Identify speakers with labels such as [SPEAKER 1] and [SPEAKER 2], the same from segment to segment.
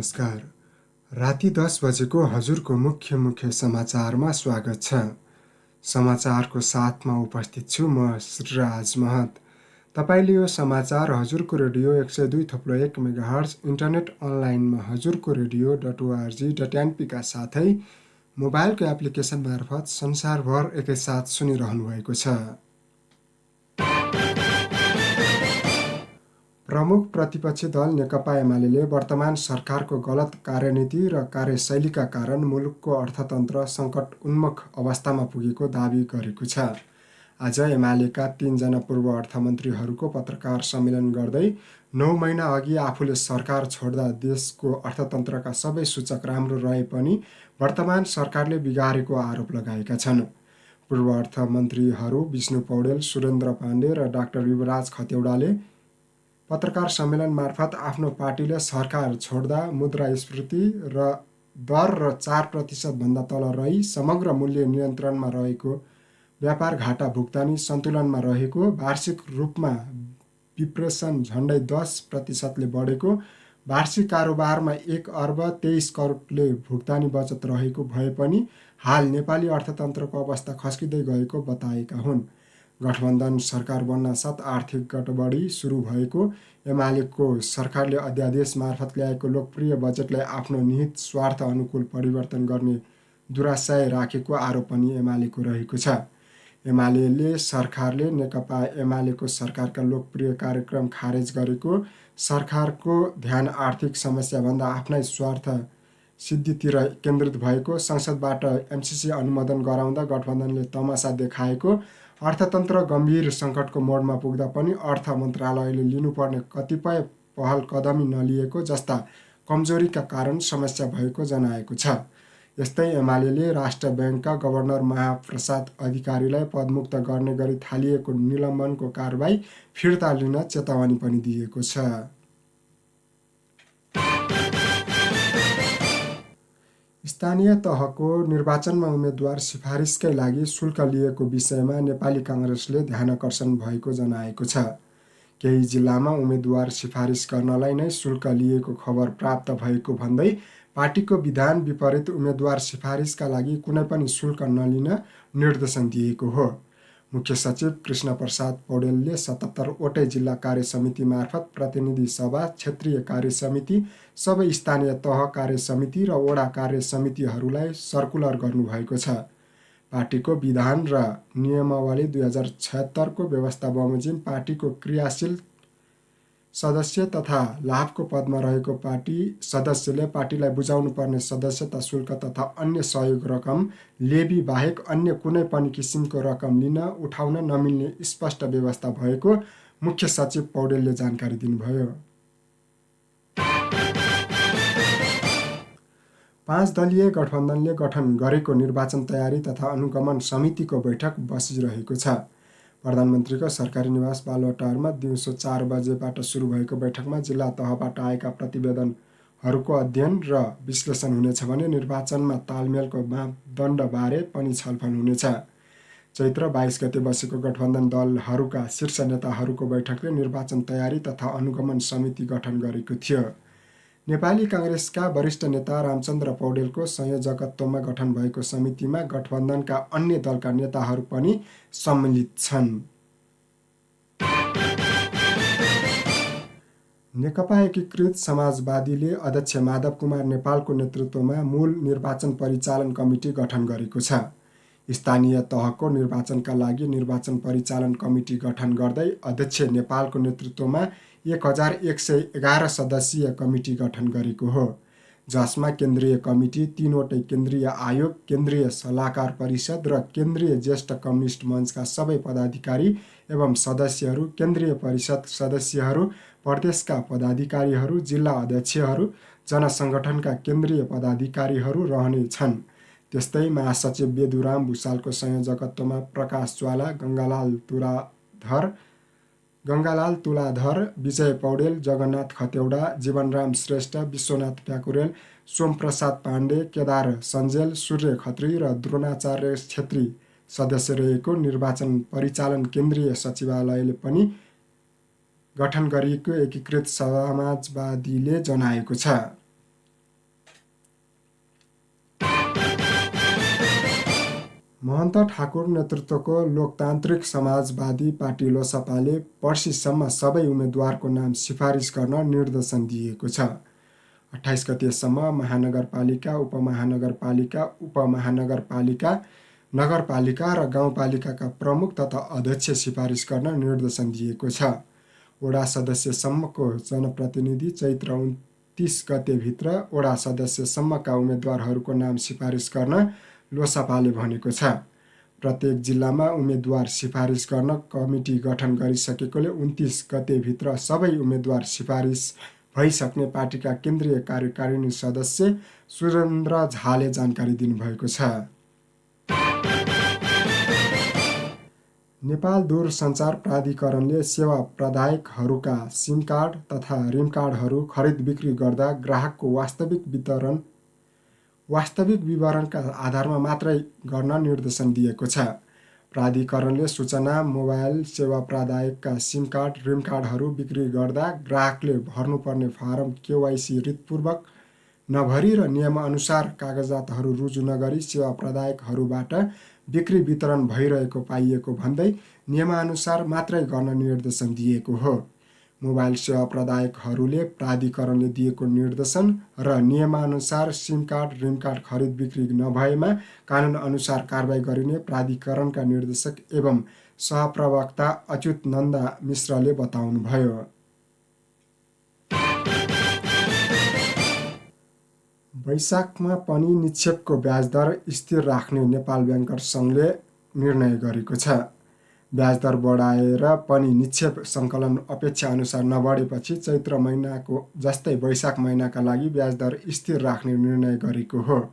[SPEAKER 1] नमस्कार। राति 10 बजेको हजुरको मुख्य समाचारमा स्वागत छ। समाचारको साथमा उपस्थित छु म श्रीराज महत। तपाईले यो समाचार हजुरको रेडियो 102.1 मेगाहर्ज इन्टरनेट अनलाइनमा हजुरको रेडियो.org.np का साथै मोबाइलको एप्लिकेसन मार्फत संसारभर एकैसाथ सुनिरहनु भएको छ। प्रमुख प्रतिपक्षी दल नेकपा एमाले वर्तमान सरकारको गलत कार्यनीति र कार्यशैलीका कारण मुलुकको अर्थतन्त्र सङ्कट उन्मुख अवस्थामा पुगेको दावी गरेको छ। आज एमालेका 3 जना पूर्व अर्थमन्त्रीहरूको पत्रकार सम्मेलन गर्दै 9 महिना अघि आफूले सरकार छोड्दा देशको अर्थतन्त्रका सबै सूचक राम्रो रहे पनि वर्तमान सरकारले बिगारेको आरोप लगाएका छन्। पूर्व अर्थमन्त्रीहरू विष्णु पौडेल, सुरेन्द्र पाण्डे र डाक्टर युवराज खतिवडाले पत्रकार सम्मेलन मार्फत आफ्नो पार्टीले सरकार छोड्दा मुद्रास्फीति र दर र 4% भन्दा तल रही समग्र मूल्य नियन्त्रणमा रहेको, व्यापार घाटा भुक्तानी सन्तुलनमा रहेको, वार्षिक रूपमा विप्रेसन झन्डै 10% ले बढेको, वार्षिक कारोबारमा 1 अर्ब 23 करोडले भुक्तानी बचत रहेको भए पनि हाल नेपाली अर्थतन्त्रको अवस्था खस्किँदै गएको बताएका हुन्। गठबन्धन सरकार बन्न साथ आर्थिक गडबडी सुरु भएको, एमालेको सरकारले अध्यादेश मार्फत ल्याएको लोकप्रिय बजेटलाई आफ्नो निहित स्वार्थ अनुकूल परिवर्तन गर्ने दुराशय राखेको आरोप पनि एमालेको रहेको छ। एमाले सरकारले नेकपा एमालेको सरकारका लोकप्रिय कार्यक्रम खारेज गरेको, सरकारको ध्यान आर्थिक समस्याभन्दा आफ्नै स्वार्थ सिद्धितिर केन्द्रित भएको, संसदबाट एमसिसी अनुमोदन गराउँदा गठबन्धनले तमासा देखाएको, अर्थतन्त्र गम्भीर सङ्कटको मोडमा पुग्दा पनि अर्थ मन्त्रालयले लिनुपर्ने कतिपय पहल कदमी नलिएको जस्ता कमजोरीका कारण समस्या भएको जनाएको छ। यस्तै एमाले राष्ट्र ब्याङ्कका गभर्नर महाप्रसाद अधिकारीलाई पदमुक्त गर्ने गरी थालिएको निलम्बनको कारबाही फिर्ता लिन चेतावनी पनि दिएको छ। स्थानीय तहको निर्वाचनमा उम्मेद्वार सिफारिसकै लागि शुल्क लिएको विषयमा नेपाली काङ्ग्रेसले ध्यानकर्षण भएको जनाएको छ। केही जिल्लामा उम्मेद्वार सिफारिस गर्नलाई नै शुल्क लिएको खबर प्राप्त भएको भन्दै पार्टीको विधान विपरीत उम्मेद्वार सिफारिसका लागि कुनै पनि शुल्क नलिन निर्देशन दिएको हो। मुख्य सचिव कृष्ण प्रसाद पौडेलले 77 वटै जिल्ला कार्य समिति मार्फत प्रतिनिधि सभा, क्षेत्रीय कार्य समिति, सबै स्थानीय तह कार्य समिति र वडा कार्य समितिहरूलाई सर्कुलर गर्नुभएको छ। पार्टीको विधान र नियमावली 2076 को व्यवस्था बमोजिम पार्टीको क्रियाशील सदस्य तथा लाभको पदमा रहेको पार्टी सदस्यले पार्टीलाई बुझाउनु पर्ने सदस्यता शुल्क तथा अन्य सहयोग रकम लेबी बाहेक अन्य कुनै पनि किसिमको रकम लिन उठाउन नमिल्ने स्पष्ट व्यवस्था भएको मुख्य सचिव पौडेलले जानकारी दिनुभयो। 5 दलीय गठबन्धनले गठन गरेको निर्वाचन तयारी तथा अनुगमन समितिको बैठक बसिरहेको छ। प्रधानमन्त्रीको सरकारी निवास बालुवाटारमा दिउँसो 4 बजेबाट सुरु भएको बैठकमा जिल्ला तहबाट आएका प्रतिवेदनहरूको अध्ययन र विश्लेषण हुनेछ भने निर्वाचनमा तालमेलको मापदण्डबारे पनि छलफल हुनेछ। चैत्र 22 गते बसेको गठबन्धन दलहरूका शीर्ष नेताहरूको बैठकले निर्वाचन तयारी तथा अनुगमन समिति गठन गरेको थियो। नेपाली काङ्ग्रेसका वरिष्ठ नेता रामचन्द्र पौडेलको संयोजकत्वमा गठन भएको समितिमा गठबन्धनका अन्य दलका नेताहरू पनि सम्मिलित छन्। नेकपा एकीकृत समाजवादीले अध्यक्ष माधव कुमार नेपालको नेतृत्वमा मूल निर्वाचन परिचालन कमिटी गठन गरेको छ। स्थानीय तहको निर्वाचनका लागि निर्वाचन परिचालन कमिटी गठन गर्दै अध्यक्ष नेपालको नेतृत्वमा 1111 सदस्यीय कमिटी गठन गरेको हो, जसमा केन्द्रीय कमिटी, 3 वटै केन्द्रीय आयोग, केन्द्रीय सल्लाहकार परिषद र केन्द्रीय ज्येष्ठ कम्युनिस्ट मञ्चका सबै पदाधिकारी एवं सदस्यहरू, केन्द्रीय परिषद सदस्यहरू, प्रदेशका पदाधिकारीहरू, जिल्ला अध्यक्षहरू, जनसङ्गठनका केन्द्रीय पदाधिकारीहरू रहने छन्। त्यस्तै महासचिव बेदुराम भुषालको संयोजकत्वमा प्रकाश ज्वाला, गङ्गालाल तुलाधर, विजय पौडेल, जगन्नाथ खतेवडा, जीवनराम श्रेष्ठ, विश्वनाथ प्याकुरेल, सोमप्रसाद पाण्डे, केदार सञ्जेल, सूर्य खत्री र द्रोणाचार्य छेत्री सदस्य रहेको निर्वाचन परिचालन केन्द्रीय सचिवालयले पनि गठन गरिएको एकीकृत समाजवादीले जनाएको छ। महन्त ठाकुर नेतृत्वको लोकतान्त्रिक समाजवादी पार्टी लोसपाले पर्सिसम्म सबै उम्मेद्वारको नाम सिफारिस गर्न निर्देशन दिएको छ। 28 गतेसम्म महानगरपालिका, उपमहानगरपालिका, नगरपालिका र गाउँपालिकाका प्रमुख तथा अध्यक्ष सिफारिस गर्न निर्देशन दिएको छ। वडा सदस्यसम्मको जनप्रतिनिधि चैत्र 29 गतेभित्र वडा सदस्यसम्मका उम्मेद्वारहरूको नाम सिफारिस गर्न लोसपाले भनेको छ। प्रत्येक जिल्लामा उम्मेद्वार सिफारिस गर्न कमिटी गठन गरिसकेकोले 29 गतेभित्र सबै उम्मेद्वार सिफारिस भइसक्ने पार्टीका केन्द्रीय कार्यकारिणी सदस्य सुरेन्द्र झाले जानकारी दिनुभएको छ। नेपाल दूरसञ्चार प्राधिकरणले सेवा प्रदायकहरूका सिम कार्ड तथा रिम कार्डहरू खरिद बिक्री गर्दा ग्राहकको वास्तविक विवरणका आधारमा मात्रै गर्न निर्देशन दिएको छ। प्राधिकरणले सूचना मोबाइल सेवा प्रदायकका सिम कार्ड, रिम कार्डहरू बिक्री गर्दा ग्राहकले भर्नुपर्ने फारम KYC रितपूर्वक नभरी र नियमअनुसार कागजातहरू रुजु नगरी सेवा प्रदायकहरूबाट बिक्री वितरण भइरहेको पाइएको भन्दै नियमानुसार मात्रै गर्न निर्देशन दिएको हो। मोबाइल सेवा प्रदायकहरूले प्राधिकरणले दिएको निर्देशन र नियमानुसार सिम कार्ड, रिम कार्ड खरिद बिक्री नभएमा कानुन अनुसार कारबाही गरिने प्राधिकरणका निर्देशक एवं सहप्रवक्ता अच्युत नन्दा मिश्रले बताउनुभयो। वैशाखमा पनि निक्षेपको ब्याजदर स्थिर राख्ने नेपाल ब्याङ्कर सङ्घले निर्णय गरेको छ। ब्याजदर बढाएर पनि निक्षेप सङ्कलन अपेक्षा अनुसार नबढेपछि चैत्र महिनाको जस्तै वैशाख महिनाका लागि ब्याजदर स्थिर राख्ने निर्णय गरेको हो।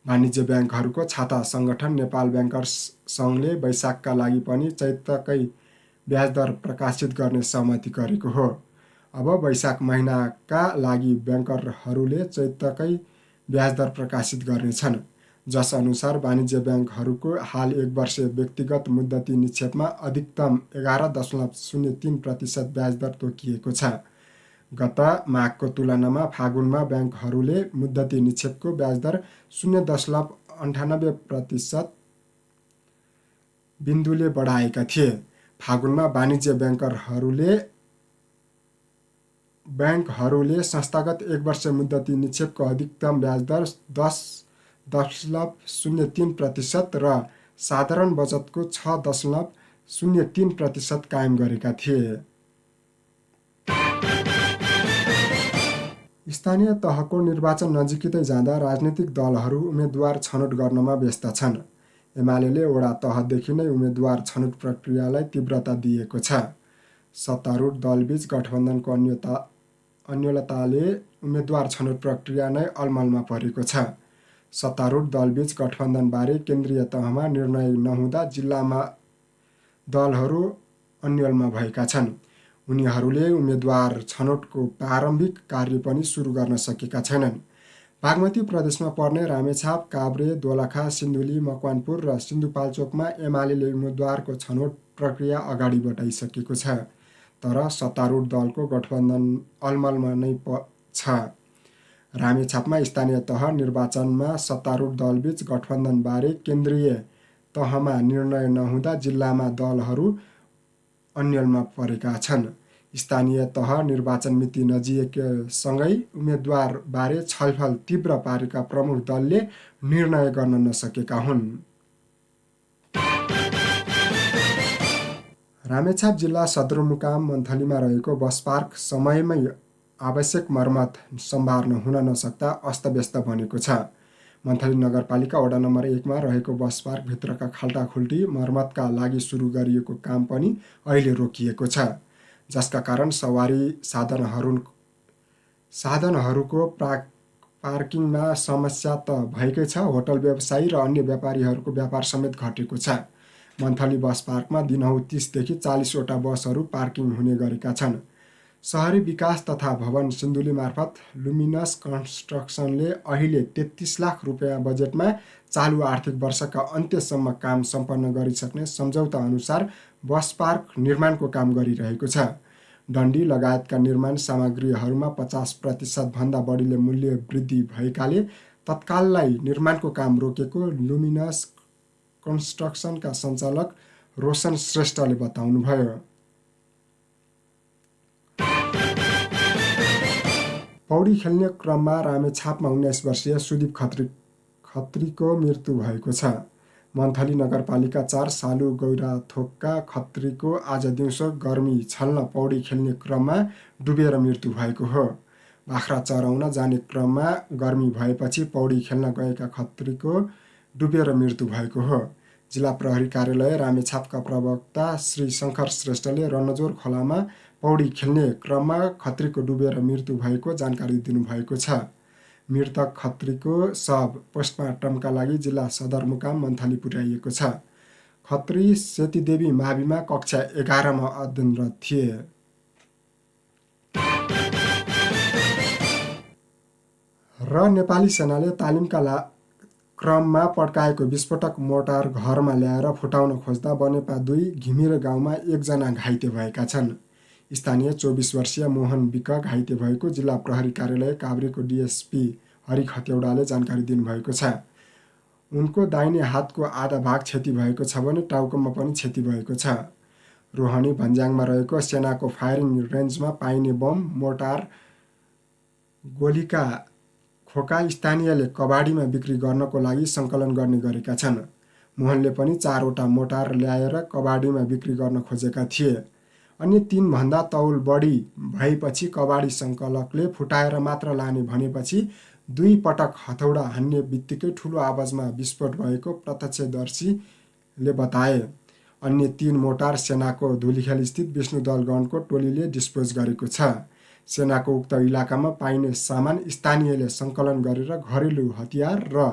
[SPEAKER 1] वाणिज्य ब्याङ्कहरूको छाता सङ्गठन नेपाल ब्याङ्कर्स सङ्घले वैशाखका लागि पनि चैत्रकै ब्याजदर प्रकाशित गर्ने सहमति गरेको हो। अब वैशाख महिनाका लागि ब्याङ्करहरूले चैत्रकै ब्याजदर प्रकाशित गर्नेछन्, जस अनुसार वाणिज्य ब्याङ्कहरूको हाल 1 वर्ष व्यक्तिगत मुद्दती निक्षेपमा अधिकतम 11.03% ब्याजदर तोकिएको छ। गत माघको तुलनामा फागुनमा ब्याङ्कहरूले मुद्दती निक्षेपको ब्याजदर 0.98% बिन्दुले बढाएका थिए। फागुनमा वाणिज्य ब्याङ्कहरूले संस्थागत 1 वर्ष मुद्दती निक्षेपको अधिकतम ब्याजदर 10.03% र साधारण बचतको 6.03% कायम गरेका थिए। स्थानीय तहको निर्वाचन नजिकै जाँदा राजनीतिक दलहरू उम्मेद्वार छनौट गर्नमा व्यस्त छन्। एमाले वडा तहदेखि नै उम्मेद्वार छनौट प्रक्रियालाई तीव्रता दिएको छ। सत्तारूढ दलबीच गठबन्धनको अन्योलताले उम्मेद्वार छनौट प्रक्रिया नै अलमलमा परेको छ। सत्तारूढ दलबीच गठबन्धनबारे केन्द्रीय तहमा निर्णय नहुँदा जिल्लामा दलहरू अन्योलमा भएका छन्। उनीहरूले उम्मेद्वार छनौटको प्रारम्भिक कार्य पनि सुरु गर्न सकेका छैनन्। बागमती प्रदेशमा पर्ने रामेछाप, काभ्रे, दोलखा, सिन्धुली, मकवानपुर र सिन्धुपाल्चोकमा एमाले उम्मेद्वारको छनौट प्रक्रिया अगाडि बढाइसकेको छ। तर सत्तारूढ दलको गठबन्धन अलमलमा नै छ। रामेछापमा स्थानीय तह निर्वाचनमा सत्तारूढ दलबीच गठबन्धनबारे केन्द्रीय तहमा निर्णय नहुँदा जिल्लामा दलहरू अन्योलमा परेका छन्। स्थानीय तह निर्वाचन मिति नजिकसँगै उम्मेद्वारबारे छलफल तीव्र पारेका प्रमुख दलले निर्णय गर्न नसकेका हुन्। रामेछाप जिल्ला सदरमुकाम मन्थलीमा रहेको बस पार्क समयमै आवश्यक मर्मत सम्भार्न हुन नसक्दा अस्तव्यस्त बनेको छ। मन्थली नगरपालिका वडा नम्बर 1 मा रहेको बस पार्क भित्रका खाल्टाखुल्टी मर्मतका लागि सुरु गरिएको काम पनि अहिले रोकिएको छ, जसका कारण सवारी साधनहरूको पार्किङमा समस्या त भएकै छ, होटल व्यवसायी र अन्य व्यापारीहरूको व्यापार समेत घटेको छ। मन्थली बस पार्कमा दिनहुँ 30 देखि 40 वटा बसहरू पार्किङ हुने गरेका छन्। शहरी विकास तथा भवन सिन्धुली मार्फत लुमिनस कन्स्ट्रक्सनले अहिले 33 लाख रुपियाँ बजेटमा चालु आर्थिक वर्षका अन्त्यसम्म काम सम्पन्न गरिसक्ने सम्झौता अनुसार बस पार्क निर्माणको काम गरिरहेको छ। डन्डी लगायतका निर्माण सामग्रीहरूमा 50% भन्दा बढीले मूल्य वृद्धि भएकाले तत्काललाई निर्माणको काम रोकेको लुमिनस कन्स्ट्रक्सनका सञ्चालक रोशन श्रेष्ठले बताउनुभयो। पौडी खेल्ने क्रममा रामेछापमा 19 वर्षीय सुदीप खत्रीको मृत्यु भएको छ। मन्थली नगरपालिका 4 सालु गौराथोकका खत्रीको आज दिउँसो गर्मी छल्न पौडी खेल्ने क्रममा डुबेर मृत्यु भएको हो। बाख्रा चराउन जाने क्रममा गर्मी भएपछि पौडी खेल्न गएका खत्रीको डुबेर मृत्यु भएको हो। जिल्ला प्रहरी कार्यालय रामेछापका प्रवक्ता श्री शङ्कर श्रेष्ठले रन्नजोर खोलामा पौडी खेल्ने क्रममा खत्रीको डुबेर मृत्यु भएको जानकारी दिनुभएको छ। मृतक खत्रीको शव पोस्टमार्टमका लागि जिल्ला सदरमुकाम मन्थली पुर्याइएको छ। खत्री सेतीदेवी माविमा कक्षा 11मा अध्ययनरत थिए। र नेपाली सेनाले तालिमका क्रममा पड्काएको विस्फोटक मोर्टार घरमा ल्याएर फुटाउन खोज्दा बनेपा 2 घिमिरे गाउँमा 1 जना घाइते भएका छन्। स्थानीय 24 वर्षीय मोहन विक घाइते भएको जिल्ला प्रहरी कार्यालय काभ्रेको डिएसपी हरि खत्यौडाले जानकारी दिनुभएको छ। उनको दाहिने हातको आधा भाग क्षति भएको छ भने टाउकोमा पनि क्षति भएको छ। रोहनी भन्ज्याङमा रहेको सेनाको फायरिङ रेन्जमा पाइने बम, मोर्टार, गोलीका खोका स्थानीयले कबाडीमा बिक्री गर्नको लागि सङ्कलन गर्ने गरेका छन्। मोहनले पनि 4वटा मोर्टार ल्याएर कबाडीमा बिक्री गर्न खोजेका थिए। अन्य 3 भन्दा तौल बढी भएपछि कबाडी सङ्कलकले फुटाएर मात्र लाने भनेपछि 2 पटक हथौडा हान्ने बित्तिकै ठुलो आवाजमा विस्फोट भएको प्रत्यक्षदर्शीले बताए। अन्य 3 मोर्टार सेनाको धुलीखेल स्थित विष्णु दलगणको टोलीले डिस्पोज गरेको छ। सेनाको उक्त इलाकामा पाइने सामान स्थानीयले सङ्कलन गरेर घरेलु हतियार र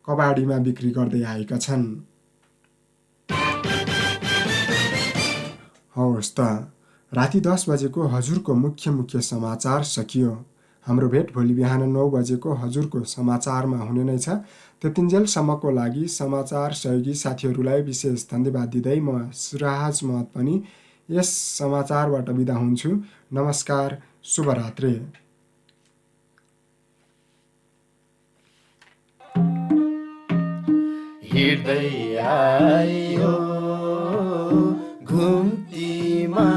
[SPEAKER 1] कबाडीमा बिक्री गर्दै आएका छन्। हवस् त, राति 10 बजेको हजुरको मुख्य समाचार सकियो। हाम्रो भेट भोलि बिहान 9 बजेको हजुरको समाचारमा हुने नै छ। त्यतिन्जेलसम्मको लागि समाचार सहयोगी साथीहरूलाई विशेष धन्यवाद दिँदै म सुराज महत पनि यस समाचारबाट बिदा हुन्छु। नमस्कार, शुभरात्रि।
[SPEAKER 2] हिँड्दै आयो घुम्तीमा